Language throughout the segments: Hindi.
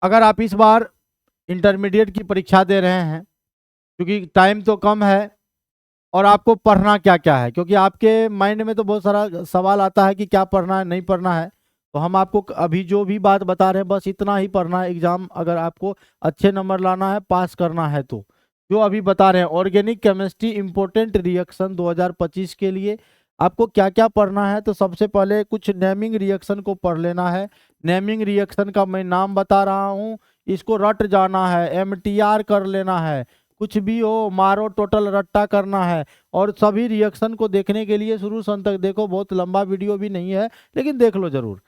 अगर आप इस बार इंटरमीडिएट की परीक्षा दे रहे हैं, क्योंकि टाइम तो कम है और आपको पढ़ना क्या क्या है, क्योंकि आपके माइंड में तो बहुत सारा सवाल आता है कि क्या पढ़ना है नहीं पढ़ना है, तो हम आपको अभी जो भी बात बता रहे हैं बस इतना ही पढ़ना है। एग्जाम अगर आपको अच्छे नंबर लाना है, पास करना है, तो जो अभी बता रहे हैं ऑर्गेनिक केमिस्ट्री इम्पोर्टेंट रिएक्शन 2025 के लिए आपको क्या क्या पढ़ना है, तो सबसे पहले कुछ नेमिंग रिएक्शन को पढ़ लेना है। नेमिंग रिएक्शन का मैं नाम बता रहा हूँ, इसको रट जाना है, MTR कर लेना है, कुछ भी हो मारो टोटल रट्टा करना है। और सभी रिएक्शन को देखने के लिए शुरू से अंत तक देखो, बहुत लंबा वीडियो भी नहीं है लेकिन देख लो जरूर।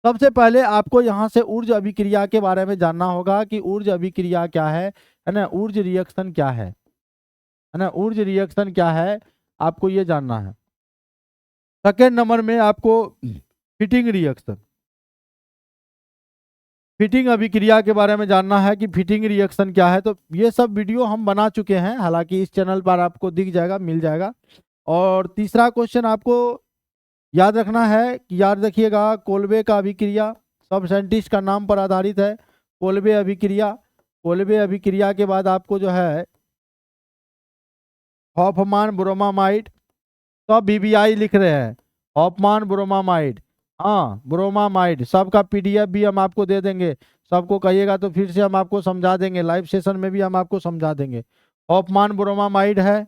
सबसे पहले आपको यहाँ से ऊर्ज अभिक्रिया के बारे में जानना होगा कि ऊर्ज अभिक्रिया क्या है ना, ऊर्ज रिएक्शन क्या है ना, ऊर्ज रिएक्शन क्या है, आपको ये जानना है। सेकेंड नंबर में आपको फिटिंग रिएक्शन, फिटिंग अभिक्रिया के बारे में जानना है कि फिटिंग रिएक्शन क्या है। तो ये सब वीडियो हम बना चुके हैं, हालांकि इस चैनल पर आपको दिख जाएगा, मिल जाएगा। और तीसरा क्वेश्चन आपको याद रखना है कि याद रखिएगा, कोल्बे का अभिक्रिया सब साइंटिस्ट का नाम पर आधारित है, कोल्बे अभिक्रिया। कोल्बे अभिक्रिया के बाद आपको जो है हॉफमान ब्रोमामाइड, सब BBI लिख रहे हैं, हॉफमान ब्रोमामाइड, हाँ ब्रोमामाइड, सबका PDF भी हम आपको दे देंगे। सबको कहिएगा तो फिर से हम आपको समझा देंगे, लाइव सेशन में भी हम आपको समझा देंगे। हॉफमान ब्रोमामाइड है।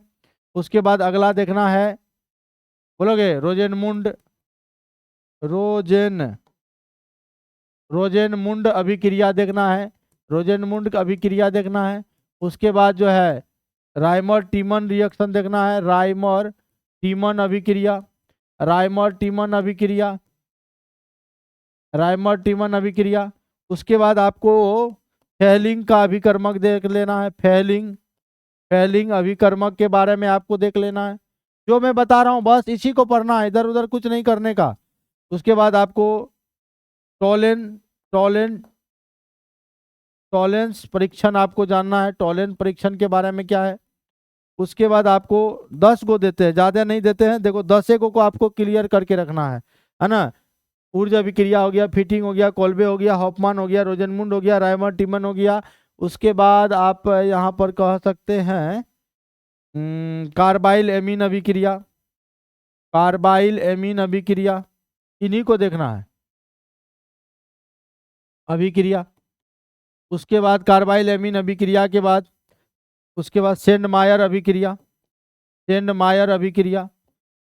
उसके बाद अगला देखना है, बोलोगे रोजेनमुंड, रोजेन रोजेनमुंड अभिक्रिया देखना है, रोजेनमुंड अभिक्रिया देखना है। उसके बाद जो है राइमर टीमन रिएक्शन देखना है, राइमर टीमन अभिक्रिया, राइमर टीमन अभिक्रिया, राइमर टीमन अभिक्रिया। उसके बाद आपको फेलिंग का अभिकर्मक देख लेना है, फेलिंग, फेलिंग अभिकर्मक के बारे में आपको देख लेना है। जो मैं बता रहा हूँ बस इसी को पढ़ना है, इधर उधर कुछ नहीं करने का। उसके बाद आपको टोलेन टोलेन टॉलेंस परीक्षण आपको जानना है, टॉलेंस परीक्षण के बारे में क्या है। उसके बाद आपको 10 गो देते हैं, ज्यादा नहीं देते हैं, देखो 10 को आपको क्लियर करके रखना है ना। ऊर्जा अभिक्रिया हो गया, फिटिंग हो गया, कोल्बे हो गया, हॉफमान हो गया, रोजेनमुंड हो गया, राइमर टीमन हो गया। उसके बाद आप यहाँ पर कह सकते हैं कार्बाइल एमीन अभिक्रिया, कार्बाइल एमीन अभिक्रिया, इन्हीं को देखना है अभिक्रिया। उसके बाद कार्बाइल एमीन अभिक्रिया के बाद उसके बाद सेंडमायर अभिक्रिया, सेंडमायर अभिक्रिया।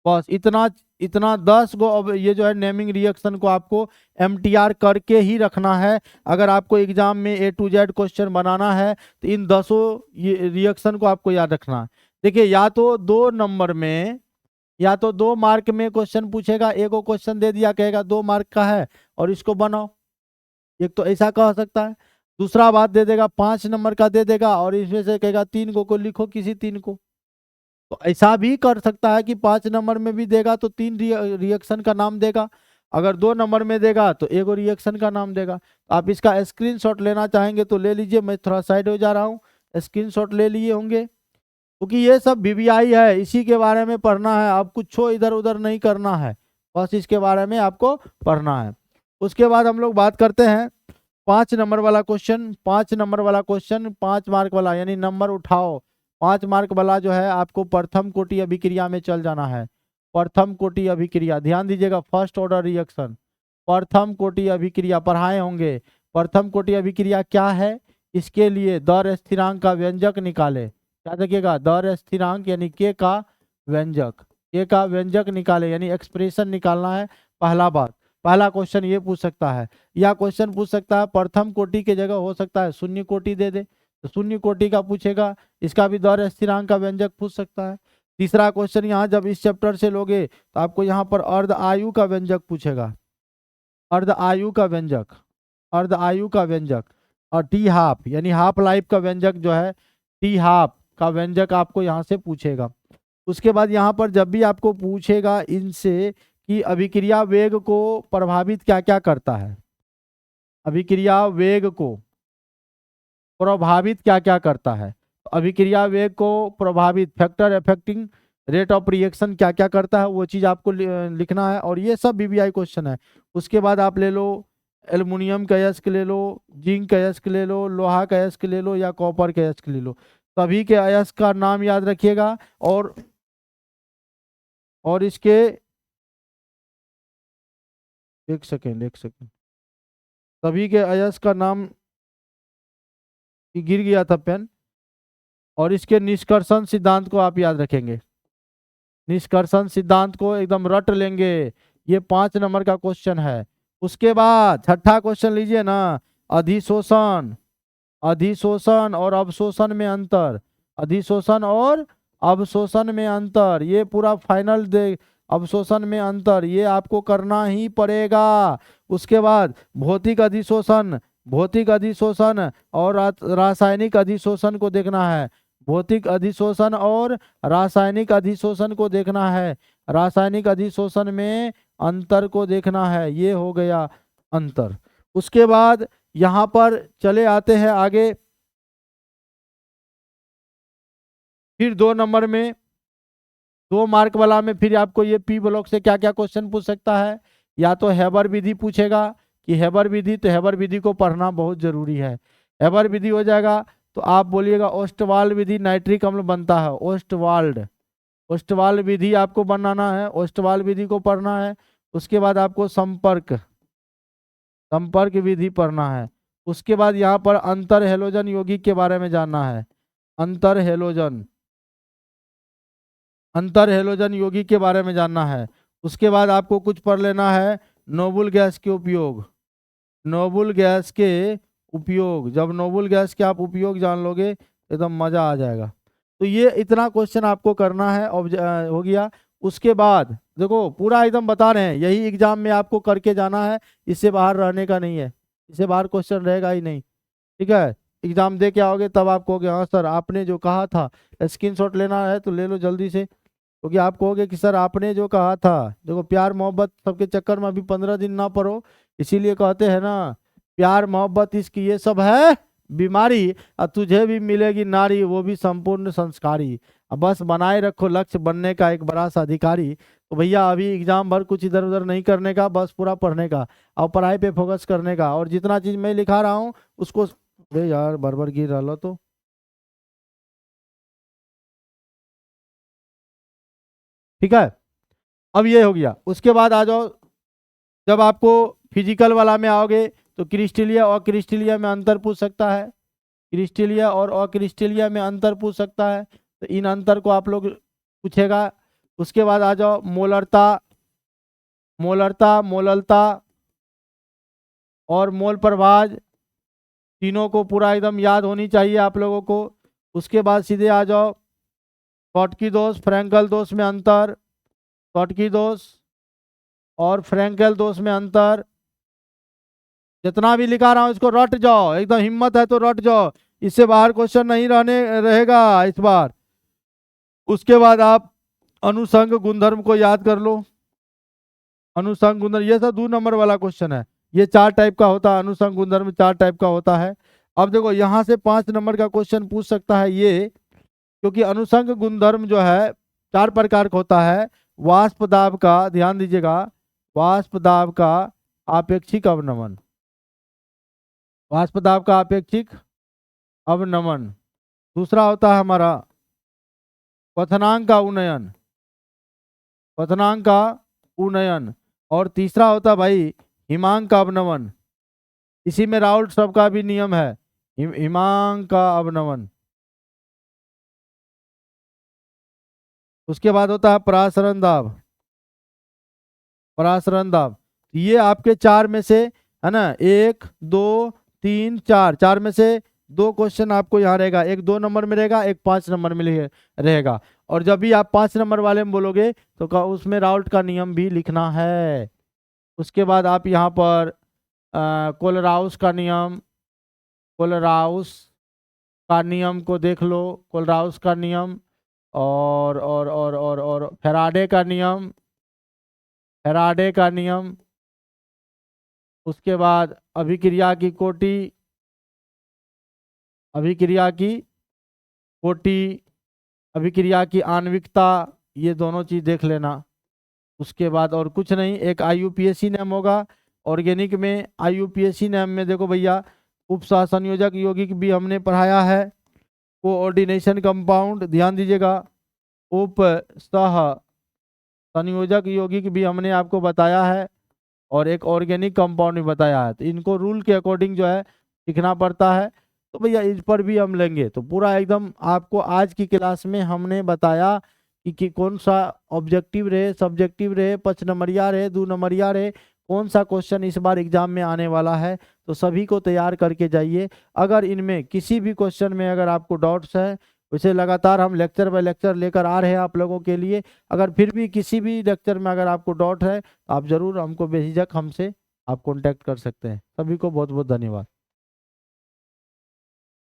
बस इतना इतना 10 गो। अब ये जो है नेमिंग रिएक्शन को आपको MTR करके ही रखना है। अगर आपको एग्जाम में A to Z क्वेश्चन बनाना है तो इन 10 ये रिएक्शन को आपको याद रखना है। देखिए या तो 2 नंबर में या तो 2 मार्क में क्वेश्चन पूछेगा, एक को क्वेश्चन दे दिया कहेगा 2 मार्क का है और इसको बनाओ, एक तो ऐसा कह सकता है। दूसरा बात दे देगा 5 नंबर का दे देगा और इसमें से कहेगा 3 को लिखो किसी 3 को। तो ऐसा भी कर सकता है कि 5 नंबर में भी देगा तो 3 रिएक्शन का नाम देगा, अगर 2 नंबर में देगा तो एक रिएक्शन का नाम देगा। तो आप इसका स्क्रीनशॉट लेना चाहेंगे तो ले लीजिए, मैं थोड़ा साइड हो जा रहा हूँ, स्क्रीनशॉट ले लिए होंगे, क्योंकि ये सब BBI है, इसी के बारे में पढ़ना है, अब कुछ इधर उधर नहीं करना है, बस इसके बारे में आपको पढ़ना है। उसके बाद हम लोग बात करते हैं 5 नंबर वाला क्वेश्चन, 5 नंबर वाला क्वेश्चन 5 मार्क वाला, यानी नंबर उठाओ 5 मार्क वाला जो है आपको प्रथम कोटि अभिक्रिया में चल जाना है। प्रथम कोटि अभिक्रिया ध्यान दीजिएगा, फर्स्ट ऑर्डर रिएक्शन, प्रथम कोटि अभिक्रिया पढ़ाए होंगे। प्रथम कोटि अभिक्रिया क्या है, इसके लिए दर स्थिरांक का व्यंजक निकाले, क्या देखिएगा दर स्थिरांक यानी K का व्यंजक, K का व्यंजक निकाले यानी एक्सप्रेशन निकालना है। पहला बात, पहला क्वेश्चन ये पूछ सकता है, या क्वेश्चन पूछ सकता है प्रथम कोटि के जगह हो सकता है शून्य कोटि दे दे, तो शून्य कोटि का पूछेगा, इसका भी दर स्थिरांक का व्यंजक पूछ सकता है। तीसरा क्वेश्चन यहाँ जब इस चैप्टर से लोगे तो आपको यहाँ पर अर्ध आयु का व्यंजक पूछेगा, अर्ध आयु का व्यंजक, अर्ध आयु का व्यंजक, और टी हाफ यानी हाफ लाइफ का व्यंजक जो है, टी हाफ का व्यंजक आपको यहाँ से पूछेगा। उसके बाद यहाँ पर जब भी आपको पूछेगा इनसे कि अभिक्रिया वेग को प्रभावित क्या क्या करता है, अभिक्रिया वेग को प्रभावित क्या क्या करता है, तो अभिक्रिया वेग को प्रभावित factor affecting rate of reaction क्या क्या करता है, वो चीज आपको लिखना है, और ये सब BBI क्वेश्चन है। उसके बाद आप ले लो एल्युमिनियम का अयस्क ले लो, जिंक का अयस्क ले लो, लोहा का अयस्क ले लो या कॉपर का अयस्क ले लो, सभी के अयस्क का नाम याद रखिएगा। और इसके एक सेकेंड सभी के अयस्क का नाम, गिर गया था पेन। और इसके निष्कर्षण सिद्धांत को आप याद रखेंगे, निष्कर्षण सिद्धांत को एकदम रट लेंगे। ये 5 नंबर का क्वेश्चन है। उसके बाद छठा क्वेश्चन लीजिए ना, अधिशोषण, अधिशोषण और अवशोषण में अंतर, अधिशोषण और अवशोषण में अंतर, ये पूरा फाइनल दे। अवशोषण में अंतर ये आपको करना ही पड़ेगा। उसके बाद भौतिक अधिशोषण, भौतिक अधिशोषण और रासायनिक अधिशोषण को देखना है, भौतिक अधिशोषण और रासायनिक अधिशोषण को देखना है, रासायनिक अधिशोषण में अंतर को देखना है। ये हो गया अंतर। उसके बाद यहां पर चले आते हैं आगे, फिर 2 नंबर में 2 मार्क वाला में फिर आपको ये पी ब्लॉक से क्या क्या क्वेश्चन पूछ सकता है। या तो हैबर विधि पूछेगा कि हैबर विधि, तो हैबर विधि को पढ़ना बहुत जरूरी है। हैबर विधि हो जाएगा तो आप बोलिएगा ओस्टवाल्ड विधि, नाइट्रिक अम्ल बनता है ओस्टवाल्ड, ओस्टवाल्ड विधि आपको बनाना है, ओस्टवाल्ड विधि को पढ़ना है। उसके बाद आपको संपर्क, संपर्क विधि पढ़ना है। उसके बाद यहाँ पर अंतर हेलोजन यौगिक के बारे में जानना है, अंतर हेलोजन, अंतर हेलोजन यौगिक के बारे में जानना है। उसके बाद आपको कुछ पढ़ लेना है नोबल गैस के उपयोग, नोबल गैस के उपयोग। जब नोबल गैस के आप उपयोग जान लोगे एकदम मजा आ जाएगा। तो ये इतना क्वेश्चन आपको करना है, हो गया। उसके बाद देखो पूरा एकदम बता रहे हैं, यही एग्जाम में आपको करके जाना है, इससे बाहर रहने का नहीं है, इससे बाहर क्वेश्चन रहेगा ही नहीं। ठीक है, एग्जाम दे के आओगे तब आप कहोगे हाँ सर आपने जो कहा था, स्क्रीनशॉट लेना है तो ले लो जल्दी से, क्योंकि आप कहोगे कि सर आपने जो कहा था। देखो प्यार मोहब्बत सबके चक्कर में अभी 15 दिन ना पढ़ो, इसीलिए कहते हैं ना प्यार मोहब्बत इश्क ये सब है बीमारी, और तुझे भी मिलेगी नारी वो भी संपूर्ण संस्कारी। अब बस बनाए रखो लक्ष्य बनने का एक बड़ा सा अधिकारी। तो भैया अभी एग्जाम भर कुछ इधर उधर नहीं करने का, बस पूरा पढ़ने का और पढ़ाई पे फोकस करने का। और जितना चीज मैं लिखा रहा हूँ उसको, अरे यार बार गिर रहा तो ठीक है। अब ये हो गया। उसके बाद आ जाओ, जब आपको फिजिकल वाला में आओगे तो क्रिस्टलीय और क्रिस्टलीय में अंतर पूछ सकता है, क्रिस्टलीय और अक्रिस्टलीय में अंतर पूछ सकता है, तो इन अंतर को आप लोग पूछेगा। उसके बाद आ जाओ मोलरता, मोलरता, मोललता और मोल प्रभाज, तीनों को पूरा एकदम याद होनी चाहिए आप लोगों को। उसके बाद सीधे आ जाओ स्कॉटकी दोष, फ्रैंकल दोष में अंतर, स्कॉटकी दोष और फ्रैंकल दोष में अंतर। जितना भी लिखा रहा हूं इसको रट जाओ, एकदम हिम्मत है तो रट जाओ, इससे बाहर क्वेश्चन नहीं रहने रहेगा इस बार। उसके बाद आप अनुसंग गुणधर्म को याद कर लो, अनुसंग गुणधर्म ये सब 2 नंबर वाला क्वेश्चन है। ये 4 टाइप का होता है, अनुसंग गुणधर्म 4 टाइप का होता है। अब देखो यहां से 5 नंबर का क्वेश्चन पूछ सकता है ये, क्योंकि अनुसंग गुणधर्म जो है 4 प्रकार का होता है। वाष्प दाब का, ध्यान दीजिएगा, वाष्प दाब का आपेक्षिक अवनमन, वाष्प दाब का आपेक्षिक अवनमन। दूसरा होता है हमारा क्वथनांक का उन्नयन, क्वथनांक का उन्नयन। और तीसरा होता है भाई हिमांक का अवनमन, इसी में राउल्ट सब का भी नियम है, हिमांक का अवनमन। उसके बाद होता है परासरण दाब, परासरण दाब। ये आपके 4 में से है ना, 1 2 3 4, 4 में से 2 क्वेश्चन आपको यहाँ रहेगा, एक 2 नंबर में रहेगा, एक 5 नंबर में रहेगा। और जब भी आप 5 नंबर वाले में बोलोगे तो उसमें राउल्ट का नियम भी लिखना है। उसके बाद आप यहाँ पर कोलराउस का नियम, कोलराउस का नियम को देख लो, कोलराउस का नियम और फैराडे का नियम, फैराडे का नियम। उसके बाद अभिक्रिया की कोटि, अभिक्रिया की कोटि, अभिक्रिया की आणविकता, ये दोनों चीज देख लेना। उसके बाद और कुछ नहीं, एक IUPAC नाम होगा ऑर्गेनिक में IUPAC ने हमें देखो भैया उप सह संयोजक यौगिक भी हमने पढ़ाया है। कोऑर्डिनेशन कंपाउंड ध्यान दीजिएगा, उप सह संयोजक यौगिक भी हमने आपको बताया है और एक ऑर्गेनिक कंपाउंड भी बताया है। तो इनको रूल के अकॉर्डिंग जो है लिखना पड़ता है। तो भैया इस पर भी हम लेंगे। तो पूरा एकदम आपको आज की क्लास में हमने बताया कि कौन सा ऑब्जेक्टिव रहे, सब्जेक्टिव रहे, 5 नंबरिया रहे, 2 नंबरिया रहे, कौन सा क्वेश्चन इस बार एग्जाम में आने वाला है। तो सभी को तैयार करके जाइए। अगर इनमें किसी भी क्वेश्चन में अगर आपको डाउट्स है, वैसे लगातार हम लेक्चर बाय लेक्चर लेकर आ रहे हैं आप लोगों के लिए। अगर फिर भी किसी भी लेक्चर में अगर आपको डाउट है तो आप जरूर हमको बेझिझक हमसे आप कांटेक्ट कर सकते हैं। सभी को बहुत बहुत धन्यवाद।